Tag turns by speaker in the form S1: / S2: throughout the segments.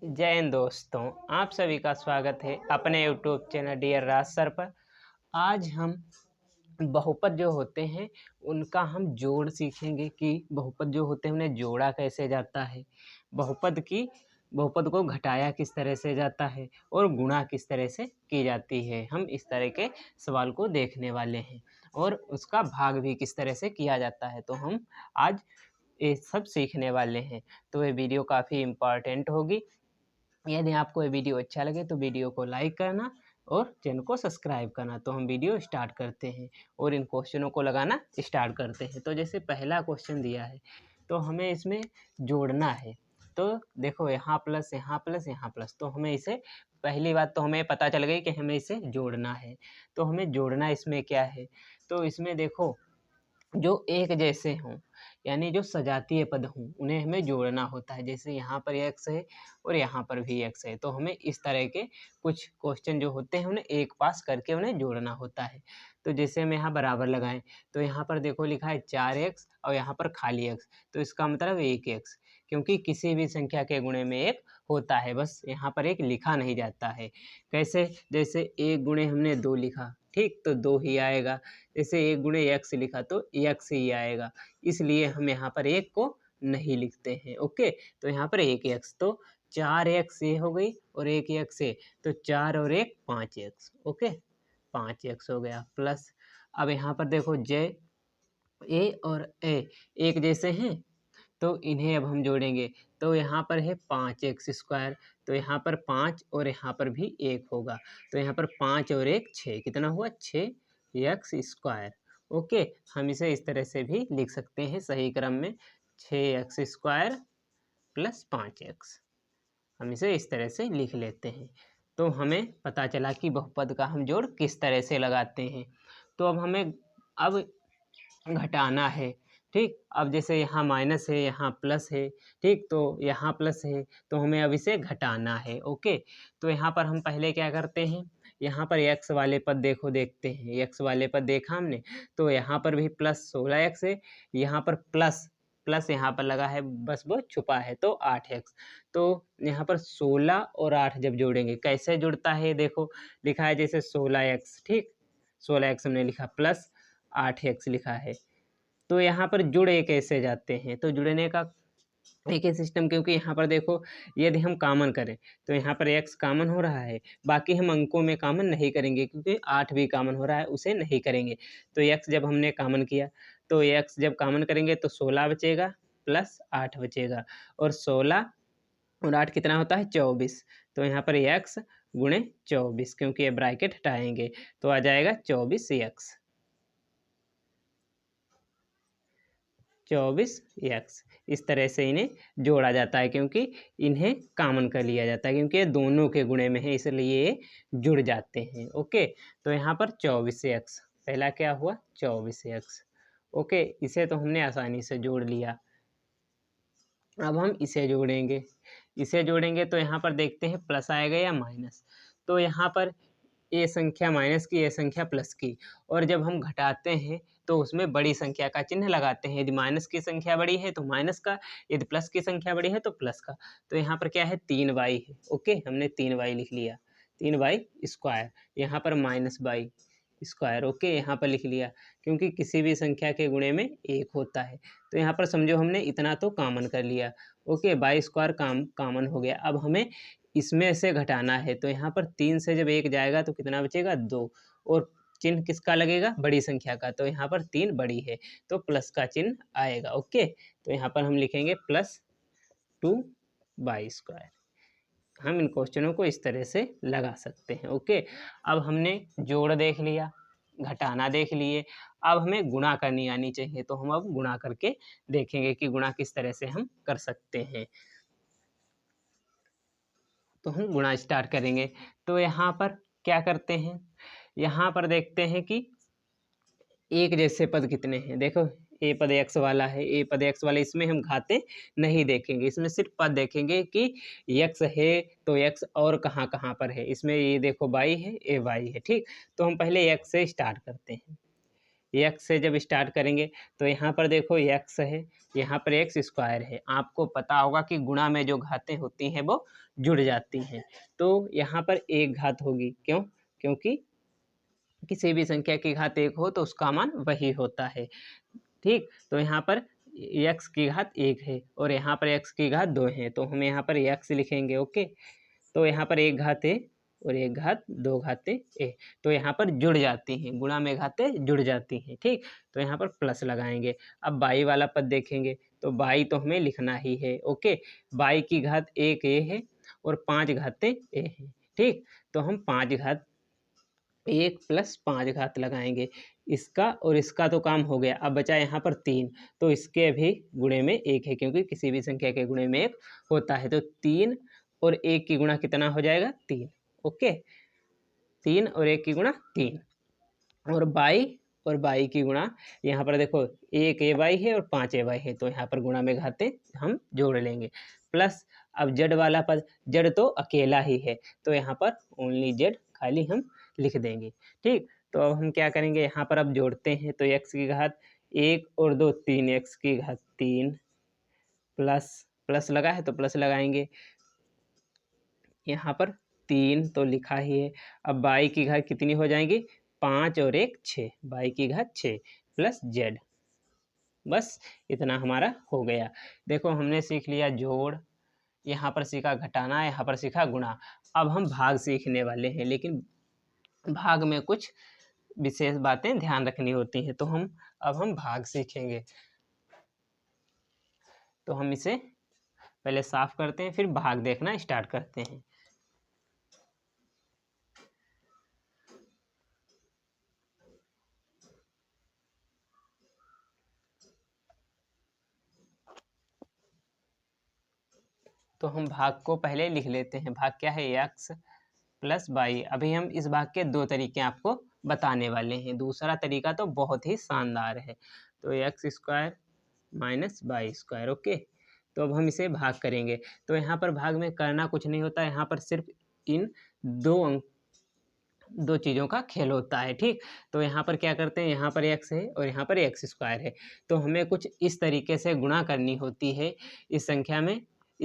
S1: जय हिंद दोस्तों, आप सभी का स्वागत है अपने यूट्यूब चैनल डियर राज सर पर। आज हम बहुपद जो होते हैं उनका हम जोड़ सीखेंगे कि बहुपद जो होते हैं उन्हें जोड़ा कैसे जाता है, बहुपद को घटाया किस तरह से जाता है और गुणा किस तरह से की जाती है। हम इस तरह के सवाल को देखने वाले हैं और उसका भाग भी किस तरह से किया जाता है। तो हम आज ये सब सीखने वाले हैं। तो ये वीडियो काफ़ी इम्पॉर्टेंट होगी। यदि आपको ये वीडियो अच्छा लगे तो वीडियो को लाइक करना और चैनल को सब्सक्राइब करना। तो हम वीडियो स्टार्ट करते हैं और इन क्वेश्चनों को लगाना स्टार्ट करते हैं। तो जैसे पहला क्वेश्चन दिया है तो हमें इसमें जोड़ना है। तो देखो यहाँ प्लस यहाँ प्लस यहाँ प्लस, तो हमें इसे पहली बात तो हमें पता चल गई कि हमें इसे जोड़ना है। तो हमें जोड़ना इसमें क्या है, तो इसमें देखो जो एक जैसे हों यानी जो सजातीय पद हों उन्हें हमें जोड़ना होता है। जैसे यहाँ पर x है और यहाँ पर भी x है, तो हमें इस तरह के कुछ क्वेश्चन जो होते हैं उन्हें एक पास करके उन्हें जोड़ना होता है। तो जैसे हम यहाँ बराबर लगाएं तो यहाँ पर देखो लिखा है 4x और यहाँ पर खाली x, तो इसका मतलब 1x, क्योंकि किसी भी संख्या के गुणे में एक होता है, बस यहाँ पर एक लिखा नहीं जाता है। कैसे, जैसे एक गुणे हमने 2 लिखा, ठीक, तो 2 ही आएगा। जैसे एक गुणे x लिखा तो x ही आएगा, इसलिए हम यहाँ पर एक को नहीं लिखते हैं। ओके, तो यहाँ पर एक x, तो 4x ये हो गई और एक x है, तो 4 और 1 5x। ओके, 5x हो गया प्लस। अब यहाँ पर देखो j a और a एक जैसे हैं तो इन्हें अब हम जोड़ेंगे। तो यहाँ पर है 5x², तो यहाँ पर 5 और यहाँ पर भी 1 होगा, तो यहाँ पर 5 और 1 6, कितना हुआ 6x²। ओके, हम इसे इस तरह से भी लिख सकते हैं सही क्रम में, 6x² प्लस 5x, हम इसे इस तरह से लिख लेते हैं। तो हमें पता चला कि बहुपद का हम जोड़ किस तरह से लगाते हैं। तो अब हमें अब घटाना है, ठीक। अब जैसे यहाँ माइनस है यहाँ प्लस है, ठीक, तो यहाँ प्लस है तो हमें अब इसे घटाना है। ओके, तो यहाँ पर हम पहले क्या करते हैं, यहाँ पर x वाले पद देखो, देखते हैं x वाले पद देखा हमने, तो यहाँ पर भी प्लस 16x है, यहाँ पर प्लस प्लस यहाँ पर लगा है, बस वो छुपा है, तो 8x। तो यहाँ पर 16 और 8 जब जोड़ेंगे कैसे जुड़ता है, देखो लिखा है जैसे 16x, ठीक, 16x हमने लिखा प्लस 8x लिखा है। तो यहाँ पर जुड़े कैसे जाते हैं, तो जुड़ने का एक ही सिस्टम, क्योंकि यहाँ पर देखो यदि हम कॉमन करें तो यहाँ पर x कॉमन हो रहा है, बाकी हम अंकों में कॉमन नहीं करेंगे क्योंकि 8 भी कॉमन हो रहा है, उसे नहीं करेंगे। तो x जब हमने कॉमन किया तो x जब कॉमन करेंगे तो 16 बचेगा प्लस 8 बचेगा, और 16 और 8 कितना होता है 24। तो यहाँ पर x गुणे 24, क्योंकि ये ब्रैकेट हटाएंगे तो आ जाएगा 24x, 24x। इस तरह से इन्हें जोड़ा जाता है, क्योंकि इन्हें कॉमन कर लिया जाता है, क्योंकि ये दोनों के गुणे में है इसलिए ये जुड़ जाते हैं। ओके, तो यहाँ पर 24x, पहला क्या हुआ 24x। ओके, इसे तो हमने आसानी से जोड़ लिया। अब हम इसे जोड़ेंगे तो यहाँ पर देखते हैं प्लस आएगा या माइनस। तो यहाँ पर ये संख्या माइनस की, ये संख्या प्लस की, और जब हम घटाते हैं तो उसमें बड़ी संख्या का चिन्ह लगाते हैं। यदि माइनस की संख्या बड़ी है तो माइनस का, यदि प्लस की संख्या बड़ी है तो प्लस का। तो यहाँ पर क्या है 3y है। ओके, हमने 3y लिख लिया, 3y²। यहाँ पर -y²। ओके, यहाँ पर लिख लिया, क्योंकि किसी भी संख्या के गुणे में एक होता है। तो यहाँ पर समझो हमने इतना तो कॉमन कर लिया। ओके, y² कॉमन हो गया। अब हमें इसमें से घटाना है, तो यहाँ पर 3 से जब 1 जाएगा तो कितना बचेगा 2, और चिन्ह किसका लगेगा बड़ी संख्या का, तो यहाँ पर 3 बड़ी है तो प्लस का चिन्ह आएगा। ओके, तो यहाँ पर हम लिखेंगे +2y²। हम इन क्वेश्चनों को इस तरह से लगा सकते हैं। ओके, अब हमने जोड़ देख लिया, घटाना देख लिए, अब हमें गुणा करनी आनी चाहिए। तो हम अब गुणा करके देखेंगे कि गुणा किस तरह से हम कर सकते हैं। तो हम गुणा स्टार्ट करेंगे। तो यहाँ पर क्या करते हैं, यहाँ पर देखते हैं कि एक जैसे पद कितने हैं। देखो ए पद x वाला है, ए पद x वाला, इसमें हम घाते नहीं देखेंगे, इसमें सिर्फ पद देखेंगे कि x है तो x और कहाँ कहाँ पर है। इसमें ये देखो y है, ये y है, ठीक। तो हम पहले x से स्टार्ट करते हैं। एक्स से जब स्टार्ट करेंगे तो यहाँ पर देखो एक्स है, यहाँ पर एक्स स्क्वायर है। आपको पता होगा कि गुणा में जो घातें होती हैं वो जुड़ जाती हैं। तो यहाँ पर एक घात होगी, क्यों? क्योंकि किसी भी संख्या की घात एक हो तो उसका मान वही होता है। ठीक, तो यहाँ पर x की घात एक है और यहाँ पर x की घात दो है, तो हम यहाँ पर x लिखेंगे। ओके, तो यहाँ पर एक घात ए और एक घात दो घातें ए, तो यहाँ पर जुड़ जाती हैं, गुणा में घातें जुड़ जाती हैं। ठीक, तो यहाँ पर प्लस लगाएंगे। अब बाई वाला पद देखेंगे तो बाई तो हमें लिखना ही है। ओके, बाई की घात एक ए है और पाँच घातें ए हैं। ठीक, तो हम पाँच घात एक प्लस पाँच घात लगाएंगे। इसका और इसका तो काम हो गया। अब बचा यहाँ पर तीन, तो इसके भी गुणे में एक है, क्योंकि किसी भी संख्या के गुणे में एक होता है। तो तीन और एक की गुणा कितना हो जाएगा? तीन। ओके, तीन और एक की गुणा तीन। और बाई की गुणा, यहाँ पर देखो एक ए बाई है और पाँच ए बाई है, तो यहाँ पर गुणा में घाते हम जोड़ लेंगे। प्लस अब जेड वाला पद, जेड तो अकेला ही है, तो यहाँ पर ओनली जेड खाली हम लिख देंगे। ठीक, तो अब हम क्या करेंगे, यहाँ पर अब जोड़ते हैं। तो एक्स की घात एक और दो तीन, एक्स की घात तीन प्लस प्लस लगा है तो प्लस लगाएंगे। यहाँ पर तीन तो लिखा ही है। अब बाई की घात कितनी हो जाएंगी? पाँच और एक छः, बाई की घात छः प्लस जेड। बस इतना हमारा हो गया। देखो हमने सीख लिया जोड़, यहाँ पर सीखा घटाना, यहाँ पर सीखा गुणा। अब हम भाग सीखने वाले हैं, लेकिन भाग में कुछ विशेष बातें ध्यान रखनी होती हैं। तो अब हम भाग सीखेंगे। तो हम इसे पहले साफ करते हैं, फिर भाग देखना स्टार्ट करते हैं। तो हम भाग को पहले लिख लेते हैं। भाग क्या है? X plus by. अभी हम इस भाग के दो तरीके आपको बताने वाले हैं। दूसरा तरीका तो बहुत ही शानदार है। तो x square minus by square. Okay, तो अब हम इसे भाग करेंगे। तो यहाँ पर भाग में करना कुछ नहीं होता, यहाँ पर सिर्फ इन दो चीज़ों का खेल होता है। ठीक, तो यहाँ पर क्या करते हैं, यहाँ पर एक्स है और यहाँ पर एक्स स्क्वायर है, तो हमें कुछ इस तरीके से गुणा करनी होती है इस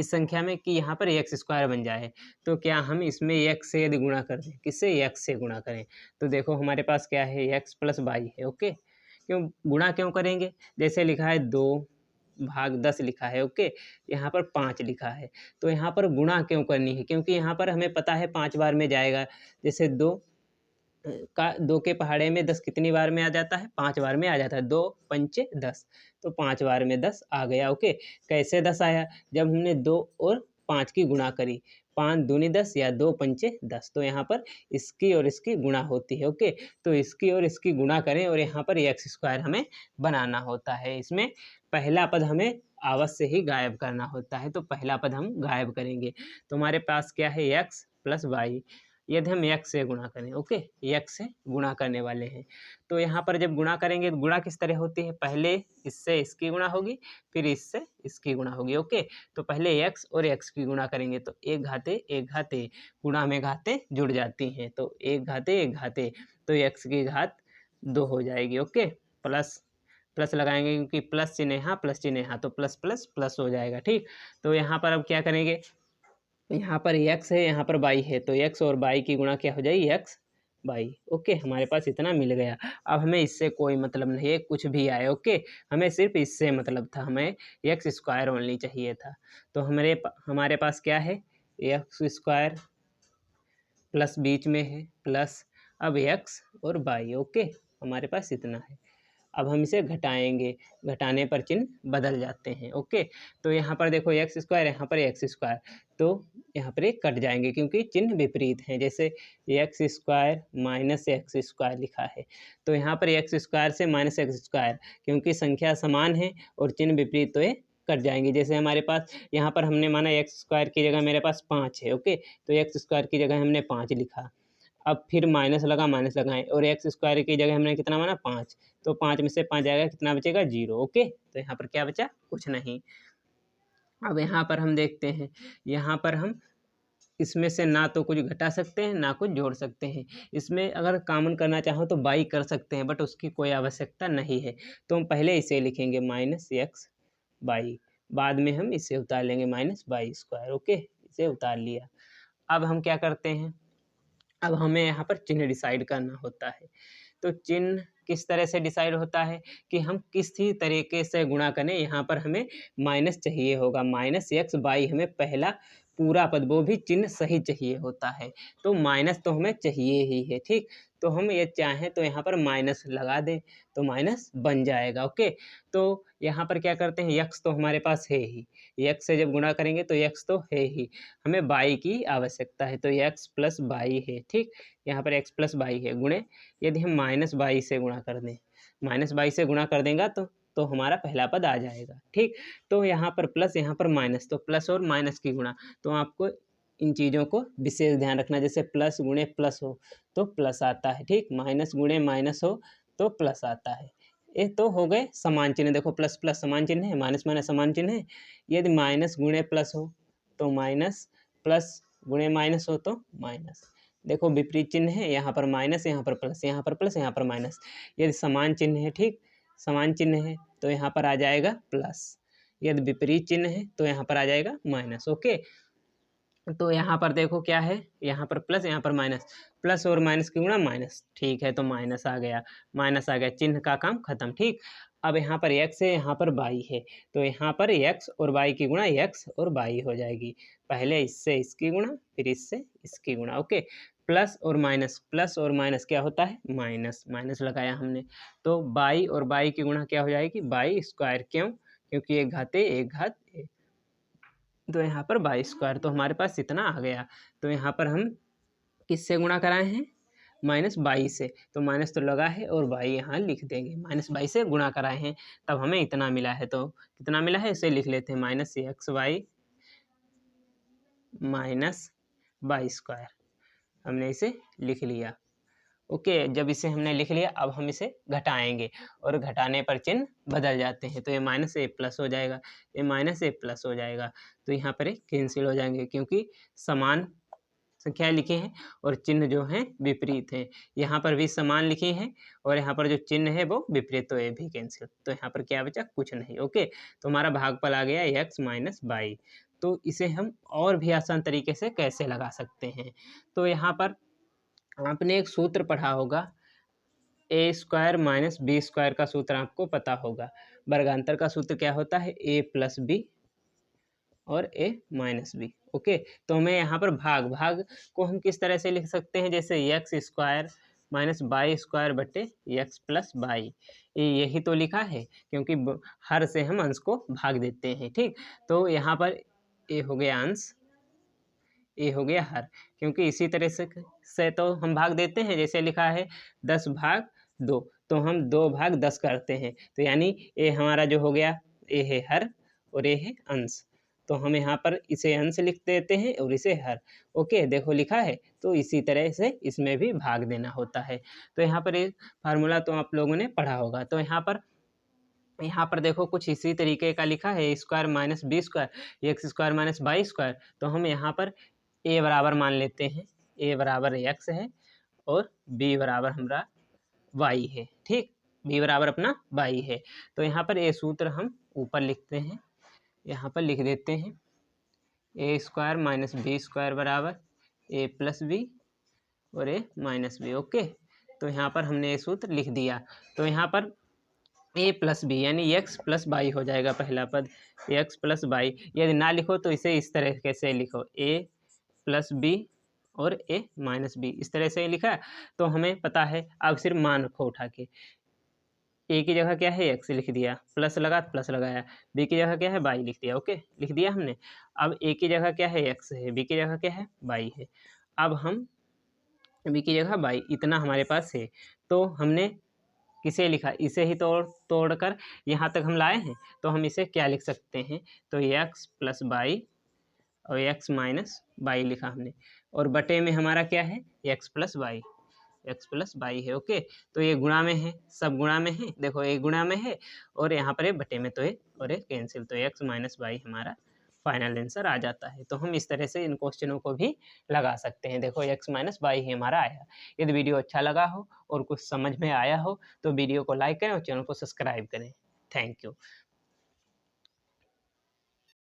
S1: संख्या में कि यहाँ पर एक्स स्क्वायर बन जाए। तो क्या हम इसमें एक्स से यदि गुणा कर दें, किससे? एक्स से गुणा करें, तो देखो हमारे पास क्या है, एक्स प्लस बाई है। ओके, क्यों गुणा क्यों करेंगे? जैसे लिखा है 2/10 लिखा है। ओके, यहाँ पर 5 लिखा है, तो यहाँ पर गुणा क्यों करनी है? क्योंकि यहाँ पर हमें पता है 5 बार में जाएगा। जैसे दो के पहाड़े में 10 कितनी बार में आ जाता है? 5 बार में आ जाता है। 2 पंचे 10, तो 5 बार में 10 आ गया। ओके, कैसे 10 आया? जब हमने 2 और 5 की गुणा करी, 5 दूनी 10 या 2 पंचे 10, तो यहाँ पर इसकी और इसकी गुणा होती है। ओके, तो इसकी और इसकी गुणा करें और यहाँ पर एक्स स्क्वायर हमें बनाना होता है। इसमें पहला पद हमें अवश्य ही गायब करना होता है, तो पहला पद हम गायब करेंगे। तो हमारे पास क्या है? X plus Y. यदि हम एक्स से गुणा करें, ओके, एक्स से गुणा करने वाले हैं, तो यहाँ पर जब गुणा करेंगे तो गुणा किस तरह होती है? पहले इससे इसकी गुणा होगी, फिर इससे इसकी गुणा होगी। ओके, तो पहले एक्स और एक्स की गुणा करेंगे, तो एक घाते गुणा में घाते जुड़ जाती हैं, तो एक घाते, तो एक्स की घात 2 हो जाएगी। ओके, प्लस प्लस लगाएंगे, क्योंकि प्लस चिन्ह यहाँ प्लस चिन्ह यहाँ, तो प्लस प्लस प्लस हो जाएगा। ठीक, तो यहाँ पर अब क्या करेंगे, यहाँ पर x है, यहाँ पर बाई है, तो x और बाई की गुणा क्या हो जाएगी? x by. ओके, हमारे पास इतना मिल गया। अब हमें इससे कोई मतलब नहीं है, कुछ भी आए। ओके, हमें सिर्फ इससे मतलब था, हमें एक्स स्क्वायर ओनली चाहिए था। तो हमारे पास क्या है? एक्स स्क्वायर प्लस बीच में है प्लस, अब एक्स और बाई। ओके, हमारे पास इतना है। अब हम इसे घटाएंगे, घटाने पर चिन्ह बदल जाते हैं। ओके, तो यहाँ पर देखो एक्स स्क्वायर, यहाँ पर एक्स स्क्वायर, तो यहाँ पर एक कट जाएंगे क्योंकि चिन्ह विपरीत हैं। जैसे x square minus x square लिखा है, तो यहाँ पर एक्स स्क्वायर से माइनस एक्स स्क्वायर, क्योंकि संख्या समान है और चिन्ह विपरीत, तो ये कट जाएंगे। जैसे हमारे पास यहाँ पर हमने माना एक्स स्क्वायर की जगह मेरे पास 5 है। ओके, तो एक्स स्क्वायर की जगह हमने 5 लिखा। अब फिर माइनस लगाएं और एक्स स्क्वायर की जगह हमने कितना माना? 5, तो 5 में से 5 जाएगा, कितना बचेगा? 0। ओके, तो यहाँ पर क्या बचा? कुछ नहीं। अब यहाँ पर हम देखते हैं, यहाँ पर हम इसमें से ना तो कुछ घटा सकते हैं ना कुछ जोड़ सकते हैं। इसमें अगर कॉमन करना चाहो तो बाई कर सकते हैं, बट उसकी कोई आवश्यकता नहीं है। तो हम पहले इसे लिखेंगे -x बाई, बाद में हम इसे उतार लेंगे -y²। ओके, इसे उतार लिया। अब हम क्या करते हैं, अब हमें यहाँ पर चिन्ह डिसाइड करना होता है। तो चिन्ह किस तरह से डिसाइड होता है कि हम किसी तरीके से गुणा करें। यहाँ पर हमें माइनस चाहिए होगा, -x बाई हमें पहला पूरा पद, वो भी चिन्ह सही चाहिए होता है। तो माइनस तो हमें चाहिए ही है, ठीक। तो हम ये चाहें तो यहाँ पर माइनस लगा दें तो माइनस बन जाएगा। ओके, तो यहाँ पर क्या करते हैं, x तो हमारे पास है ही, x से जब गुणा करेंगे तो x तो है ही, हमें बाई की आवश्यकता है, तो x प्लस बाई है, ठीक। यहाँ पर x प्लस बाई है, गुणे यदि हम -22 से गुणा कर दें, -22 से गुणा कर देंगे तो हमारा पहला पद आ जाएगा, ठीक। तो यहाँ पर प्लस, यहाँ पर माइनस, तो प्लस और माइनस की गुणा, तो आपको इन चीज़ों को विशेष ध्यान रखना। जैसे प्लस गुणे प्लस हो तो प्लस आता है, ठीक। माइनस गुणे माइनस हो तो प्लस आता है। ये तो हो गए समान चिन्ह। देखो प्लस प्लस समान चिन्ह है, माइनस माइनस समान चिन्ह है। यदि माइनस गुणे प्लस हो तो माइनस, प्लस गुणे माइनस हो तो माइनस। देखो विपरीत चिन्ह है, यहाँ पर माइनस, यहाँ पर प्लस, यहाँ पर प्लस, यहाँ पर माइनस। यदि समान चिन्ह है, ठीक, समान चिन्ह है तो यहाँ पर आ जाएगा प्लस। यदि विपरीत चिन्ह है तो यहाँ पर आ जाएगा माइनस। ओके, तो यहाँ पर देखो क्या है, यहाँ पर प्लस, यहाँ पर माइनस, प्लस और माइनस की गुणा माइनस, ठीक है। तो माइनस आ गया, माइनस आ गया, चिन्ह का काम खत्म, ठीक। अब यहाँ पर x है, यहाँ पर y है, तो यहाँ पर x और y की गुणा x और y हो जाएगी। पहले इससे इसकी गुणा, फिर इससे इसकी गुणा। ओके, प्लस और माइनस, प्लस और माइनस क्या होता है, माइनस, माइनस लगाया हमने, तो y और y की गुणा क्या हो जाएगी, y²। क्यों, क्योंकि एक घाते एक घात एक, तो यहाँ पर y², तो हमारे पास इतना आ गया। तो यहाँ पर हम किससे गुणा कराए हैं, -22 से, तो माइनस तो लगा है और y यहाँ लिख देंगे, -22 से गुणा कराए हैं तब हमें इतना मिला है। तो कितना मिला है इसे लिख लेते हैं, -xy -y², हमने इसे लिख लिया। ओके, जब इसे हमने लिख लिया अब हम इसे घटाएंगे और घटाने पर चिन्ह बदल जाते हैं। तो ये माइनस ए प्लस हो जाएगा, ये माइनस ए प्लस हो जाएगा, तो यहाँ पर कैंसिल हो जाएंगे क्योंकि समान संख्या लिखी है और चिन्ह जो हैं विपरीत हैं। यहाँ पर भी समान लिखी हैं और यहाँ पर जो चिन्ह है वो विपरीत, तो ये भी कैंसिल। तो यहाँ पर क्या बचा, कुछ नहीं। ओके, तो हमारा भागफल आ गया x -y। तो इसे हम और भी आसान तरीके से कैसे लगा सकते हैं, तो यहाँ पर आपने एक सूत्र पढ़ा होगा, a² - b² का सूत्र आपको पता होगा। वर्गांतर का सूत्र क्या होता है, a + b और a - b। ओके, तो हमें यहाँ पर भाग को हम किस तरह से लिख सकते हैं, जैसे x² - y² बटे x + y। यही तो लिखा है, क्योंकि हर से हम अंश को भाग देते हैं, ठीक। तो यहाँ पर a हो गया अंश, ए हो गया हर, क्योंकि इसी तरह से तो हम भाग देते हैं। जैसे लिखा है 10/2, तो हम 2/10 करते हैं, तो यानी ए हमारा जो हो गया, ए है हर और ए है अंश, तो हम यहाँ पर इसे अंश लिख देते हैं और इसे हर। ओके, देखो लिखा है, तो इसी तरह से इसमें भी भाग देना होता है। तो यहाँ पर एक फार्मूला तो आप लोगों ने पढ़ा होगा। तो यहाँ पर देखो कुछ इसी तरीके का लिखा है, a² - b², x² - y²। तो हम यहाँ पर a बराबर मान लेते हैं, a बराबर x है और b बराबर हमारा y है, ठीक। b बराबर अपना y है, तो यहाँ पर ये सूत्र हम ऊपर लिखते हैं, यहाँ पर लिख देते हैं, a² - b² बराबर a + b और a - b। ओके, तो यहाँ पर हमने ये सूत्र लिख दिया। तो यहाँ पर a + b यानी x + y हो जाएगा पहला पद, x + y। यदि ना लिखो तो इसे इस तरह से लिखो, a + b और a - b, इस तरह से लिखा। तो हमें पता है, अब सिर्फ मान रखो उठा के, a की जगह क्या है x लिख दिया, प्लस लगा तो प्लस लगाया, b की जगह क्या है y लिख दिया। ओके, लिख दिया हमने। अब a की जगह क्या है x है, b की जगह क्या है y है। अब हम b की जगह y, इतना हमारे पास है, तो हमने किसे लिखा, इसे ही तोड़कर यहाँ तक हम लाए हैं, तो हम इसे क्या लिख सकते हैं, तो x + y और x - y लिखा हमने, और बटे में हमारा क्या है, x + y, x + y है। ओके, तो ये गुणा में है, सब गुणा में है, देखो ये गुणा में है और यहाँ पर ये बटे में, तो ये और ये कैंसिल, तो x - y हमारा फाइनल आंसर आ जाता है। तो हम इस तरह से इन क्वेश्चनों को भी लगा सकते हैं। देखो x माइनस वाई ही हमारा आया। यदि वीडियो अच्छा लगा हो और कुछ समझ में आया हो तो वीडियो को लाइक करें और चैनल को सब्सक्राइब करें। Thank you.